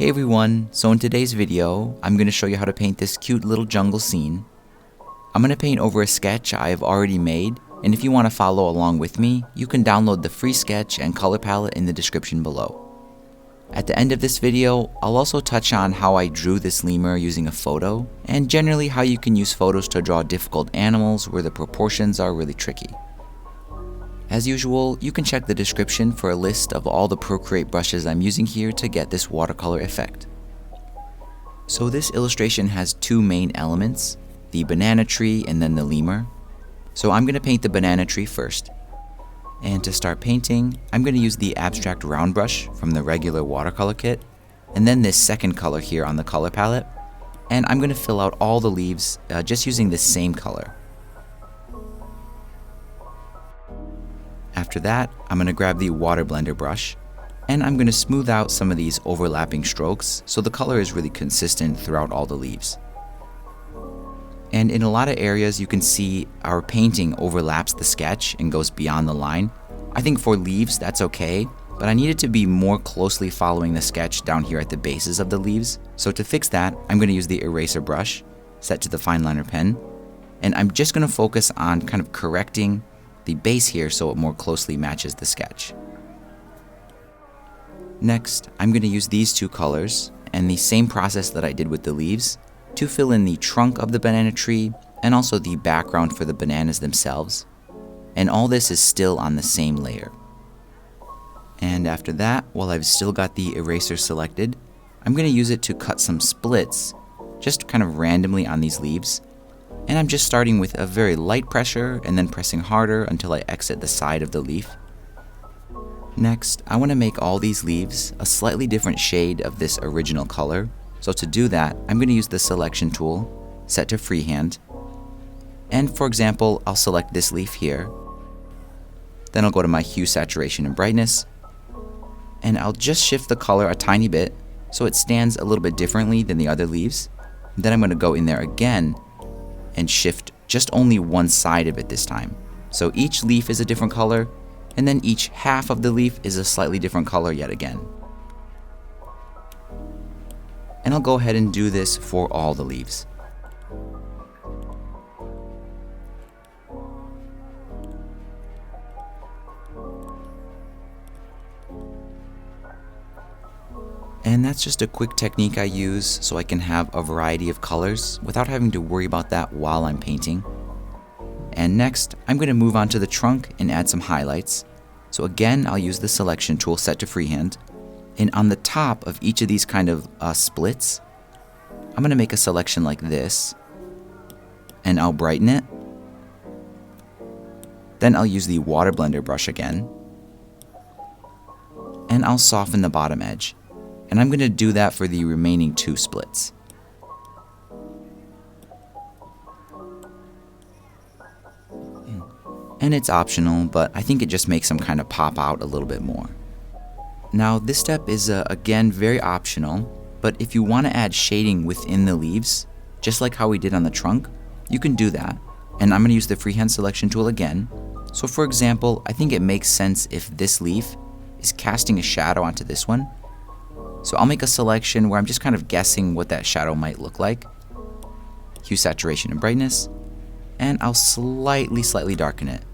Hey everyone, so in today's video, I'm going to show you how to paint this cute little jungle scene. I'm going to paint over a sketch I have already made, and if you want to follow along with me, you can download the free sketch and color palette in the description below. At the end of this video, I'll also touch on how I drew this lemur using a photo, and generally how you can use photos to draw difficult animals where the proportions are really tricky. As usual, you can check the description for a list of all the Procreate brushes I'm using here to get this watercolor effect. So this illustration has two main elements, the banana tree and then the lemur. So I'm going to paint the banana tree first. And to start painting, I'm going to use the abstract round brush from the regular watercolor kit, and then this second color here on the color palette. And I'm going to fill out all the leaves just using the same color. After that, I'm going to grab the water blender brush, and I'm going to smooth out some of these overlapping strokes so the color is really consistent throughout all the leaves. And in a lot of areas you can see our painting overlaps the sketch and goes beyond the line. I think for leaves that's okay, but I need it to be more closely following the sketch down here at the bases of the leaves. So to fix that, I'm going to use the eraser brush set to the fine liner pen, and I'm just going to focus on kind of correcting the base here so it more closely matches the sketch. Next, I'm going to use these two colors and the same process that I did with the leaves to fill in the trunk of the banana tree and also the background for the bananas themselves. And all this is still on the same layer. And after that, while I've still got the eraser selected, I'm going to use it to cut some splits just kind of randomly on these leaves. And I'm just starting with a very light pressure and then pressing harder until I exit the side of the leaf. Next, I want to make all these leaves a slightly different shade of this original color. So to do that, I'm going to use the selection tool set to freehand. And for example, I'll select this leaf here. Then I'll go to my hue, saturation, and brightness. And I'll just shift the color a tiny bit so it stands a little bit differently than the other leaves. Then I'm going to go in there again and shift just only one side of it this time. So each leaf is a different color, and then each half of the leaf is a slightly different color yet again. And I'll go ahead and do this for all the leaves. And that's just a quick technique I use so I can have a variety of colors without having to worry about that while I'm painting. And next, I'm going to move on to the trunk and add some highlights. So again, I'll use the selection tool set to freehand. And on the top of each of these kind of splits, I'm going to make a selection like this. And I'll brighten it. Then I'll use the water blender brush again. And I'll soften the bottom edge. And I'm going to do that for the remaining two splits. And it's optional, but I think it just makes them kind of pop out a little bit more. Now this step is again very optional, but if you want to add shading within the leaves, just like how we did on the trunk, you can do that. And I'm going to use the freehand selection tool again. So for example, I think it makes sense if this leaf is casting a shadow onto this one. So I'll make a selection where I'm just kind of guessing what that shadow might look like. Hue, saturation, and brightness. And I'll slightly darken it.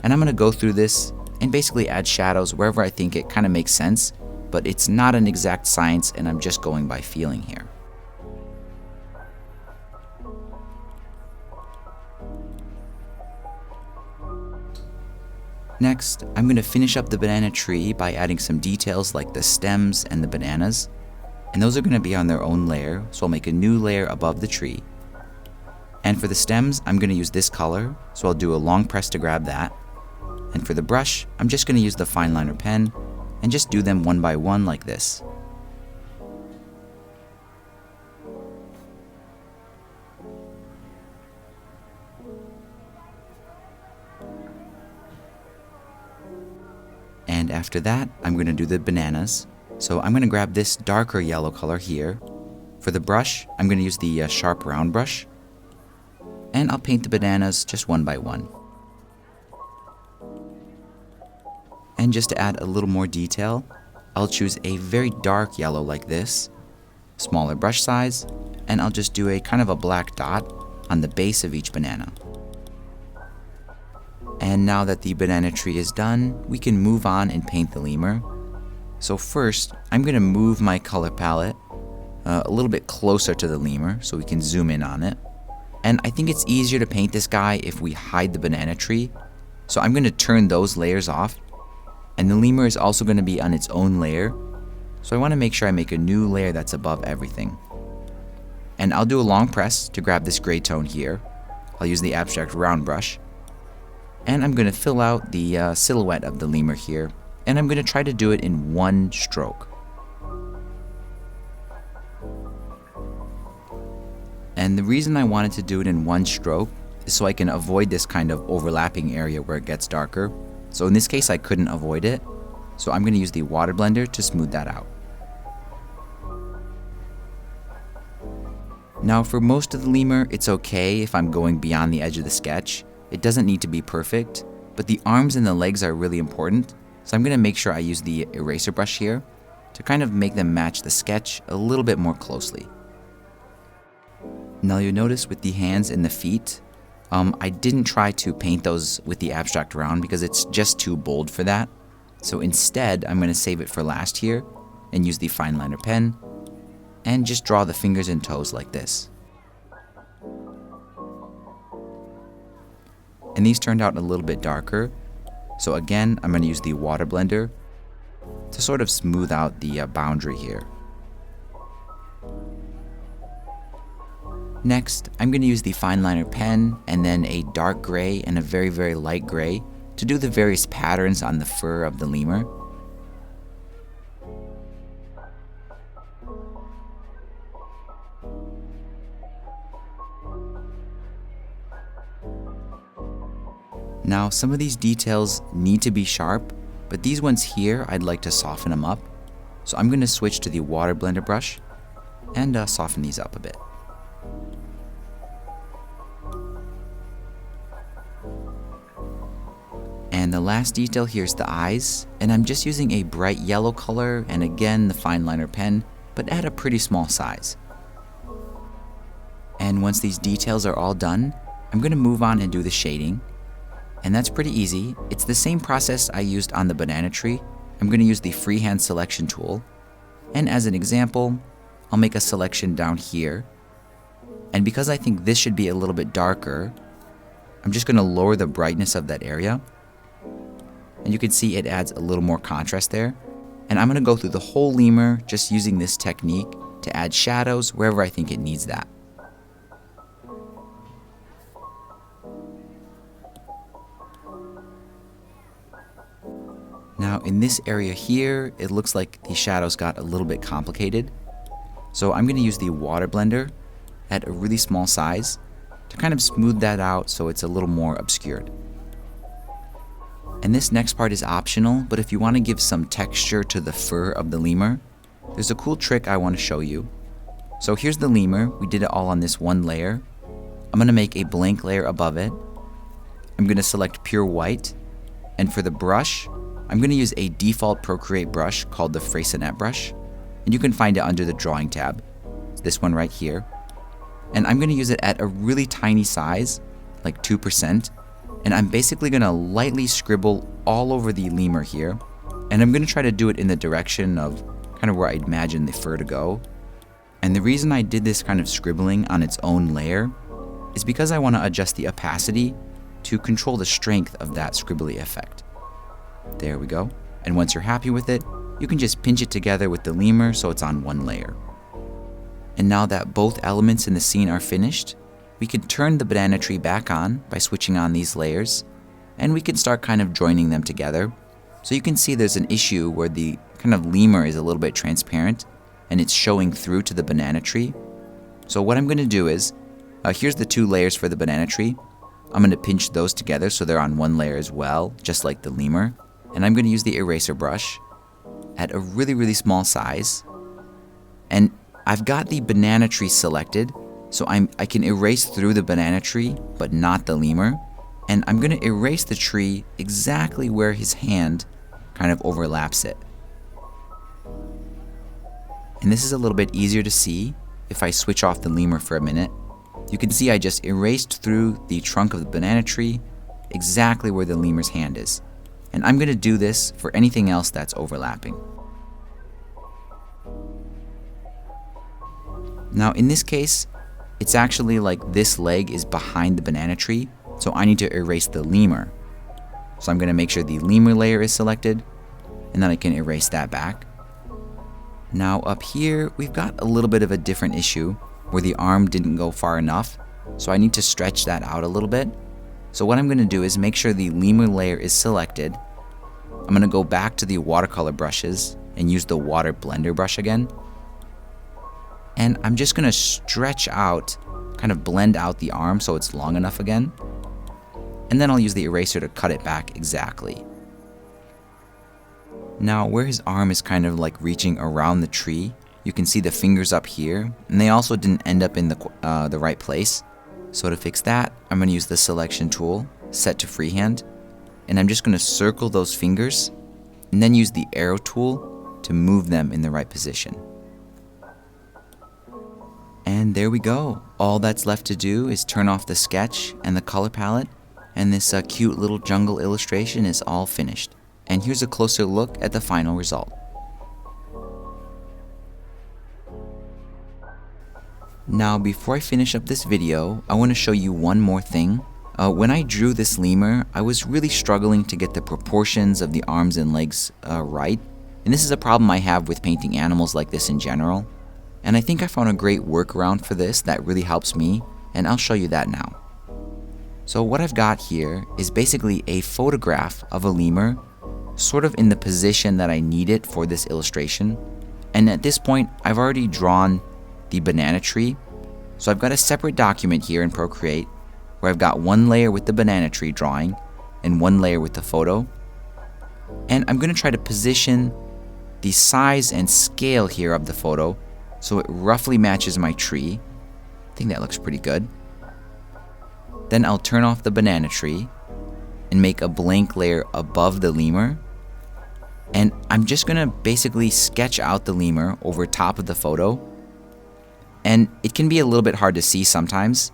And I'm going to go through this and basically add shadows wherever I think it kind of makes sense, but it's not an exact science and I'm just going by feeling here. Next, I'm going to finish up the banana tree by adding some details like the stems and the bananas. And those are going to be on their own layer, so I'll make a new layer above the tree. And for the stems, I'm going to use this color, so I'll do a long press to grab that. And for the brush, I'm just going to use the fine liner pen and just do them one by one like this. And after that, I'm going to do the bananas. So I'm going to grab this darker yellow color here. For the brush, I'm going to use the sharp round brush. And I'll paint the bananas just one by one. And just to add a little more detail, I'll choose a very dark yellow like this, smaller brush size, and I'll just do a kind of a black dot on the base of each banana. And now that the banana tree is done, we can move on and paint the lemur. So first, I'm going to move my color palette a little bit closer to the lemur so we can zoom in on it. And I think it's easier to paint this guy if we hide the banana tree. So I'm going to turn those layers off. And the lemur is also going to be on its own layer. So I want to make sure I make a new layer that's above everything. And I'll do a long press to grab this gray tone here. I'll use the abstract round brush. And I'm going to fill out the silhouette of the lemur here. And I'm going to try to do it in one stroke. And the reason I wanted to do it in one stroke is so I can avoid this kind of overlapping area where it gets darker. So in this case, I couldn't avoid it. So I'm going to use the water blender to smooth that out. Now for most of the lemur, it's okay if I'm going beyond the edge of the sketch. It doesn't need to be perfect, but the arms and the legs are really important. So I'm going to make sure I use the eraser brush here to kind of make them match the sketch a little bit more closely. Now you'll notice with the hands and the feet, I didn't try to paint those with the abstract round because it's just too bold for that. So instead, I'm going to save it for last here and use the fine liner pen and just draw the fingers and toes like this. And these turned out a little bit darker. So again, I'm going to use the water blender to sort of smooth out the boundary here. Next, I'm going to use the fine liner pen and then a dark gray and a very, very light gray to do the various patterns on the fur of the lemur. Now, some of these details need to be sharp, but these ones here, I'd like to soften them up. So I'm going to switch to the water blender brush and soften these up a bit. And the last detail here is the eyes, and I'm just using a bright yellow color and again the fine liner pen, but at a pretty small size. And once these details are all done, I'm going to move on and do the shading. And that's pretty easy. It's the same process I used on the banana tree. I'm going to use the freehand selection tool. And as an example, I'll make a selection down here. And because I think this should be a little bit darker, I'm just going to lower the brightness of that area. And you can see it adds a little more contrast there. And I'm going to go through the whole lemur just using this technique to add shadows wherever I think it needs that. Now in this area here, it looks like the shadows got a little bit complicated. So I'm going to use the water blender at a really small size to kind of smooth that out so it's a little more obscured. And this next part is optional, but if you want to give some texture to the fur of the lemur, there's a cool trick I want to show you. So here's the lemur. We did it all on this one layer. I'm going to make a blank layer above it. I'm going to select pure white. And for the brush, I'm going to use a default Procreate brush called the Freycinet brush. And you can find it under the drawing tab. It's this one right here. And I'm going to use it at a really tiny size, like 2%. And I'm basically going to lightly scribble all over the lemur here. And I'm going to try to do it in the direction of kind of where I imagine the fur to go. And the reason I did this kind of scribbling on its own layer is because I want to adjust the opacity to control the strength of that scribbly effect. There we go. And once you're happy with it, you can just pinch it together with the lemur so it's on one layer. And now that both elements in the scene are finished, we can turn the banana tree back on by switching on these layers, and we can start kind of joining them together. So you can see there's an issue where the kind of lemur is a little bit transparent and it's showing through to the banana tree. So what I'm going to do is, here's the two layers for the banana tree. I'm going to pinch those together so they're on one layer as well, just like the lemur. And I'm going to use the eraser brush at a really, really small size. And I've got the banana tree selected, so I can erase through the banana tree, but not the lemur. And I'm going to erase the tree exactly where his hand kind of overlaps it. And this is a little bit easier to see if I switch off the lemur for a minute. You can see I just erased through the trunk of the banana tree exactly where the lemur's hand is. And I'm going to do this for anything else that's overlapping. Now in this case, it's actually like this leg is behind the banana tree, so I need to erase the lemur. So I'm going to make sure the lemur layer is selected, and then I can erase that back. Now up here, we've got a little bit of a different issue where the arm didn't go far enough, so I need to stretch that out a little bit. So what I'm going to do is make sure the lemur layer is selected. I'm going to go back to the watercolor brushes and use the water blender brush again. And I'm just going to stretch out, kind of blend out the arm so it's long enough again. And then I'll use the eraser to cut it back exactly. Now where his arm is kind of like reaching around the tree, you can see the fingers up here, and they also didn't end up in the right place. So to fix that, I'm going to use the selection tool, set to freehand, and I'm just going to circle those fingers, and then use the arrow tool to move them in the right position. And there we go. All that's left to do is turn off the sketch and the color palette, and this cute little jungle illustration is all finished. And here's a closer look at the final result. Now before I finish up this video, I want to show you one more thing. When I drew this lemur, I was really struggling to get the proportions of the arms and legs right. And this is a problem I have with painting animals like this in general. And I think I found a great workaround for this that really helps me, and I'll show you that now. So what I've got here is basically a photograph of a lemur, sort of in the position that I need it for this illustration. And at this point, I've already drawn the banana tree. So I've got a separate document here in Procreate where I've got one layer with the banana tree drawing and one layer with the photo. And I'm going to try to position the size and scale here of the photo so it roughly matches my tree. I think that looks pretty good. Then I'll turn off the banana tree and make a blank layer above the lemur. And I'm just going to basically sketch out the lemur over top of the photo. And it can be a little bit hard to see sometimes,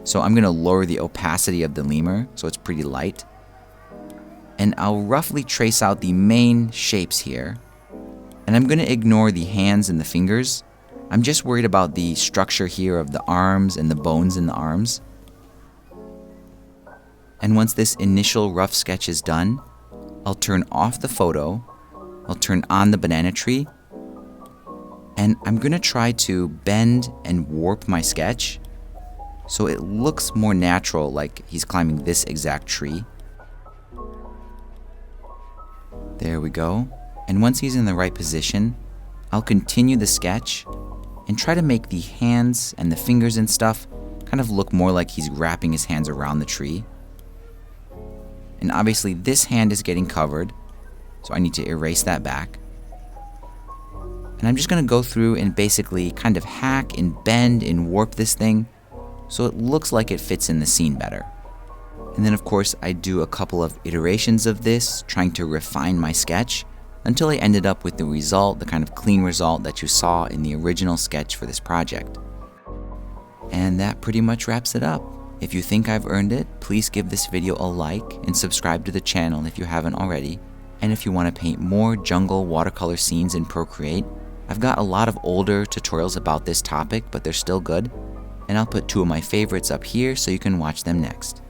so I'm going to lower the opacity of the lemur so it's pretty light. And I'll roughly trace out the main shapes here. And I'm going to ignore the hands and the fingers. I'm just worried about the structure here of the arms and the bones in the arms. And once this initial rough sketch is done, I'll turn off the photo, I'll turn on the banana tree, and I'm going to try to bend and warp my sketch so it looks more natural, like he's climbing this exact tree. There we go. And once he's in the right position, I'll continue the sketch and try to make the hands and the fingers and stuff kind of look more like he's wrapping his hands around the tree. And obviously this hand is getting covered, so I need to erase that back. And I'm just going to go through and basically kind of hack and bend and warp this thing so it looks like it fits in the scene better. And then of course I do a couple of iterations of this, trying to refine my sketch until I ended up with the result, the kind of clean result that you saw in the original sketch for this project. And that pretty much wraps it up. If you think I've earned it, please give this video a like and subscribe to the channel if you haven't already. And if you want to paint more jungle watercolor scenes in Procreate, I've got a lot of older tutorials about this topic, but they're still good. And I'll put two of my favorites up here so you can watch them next.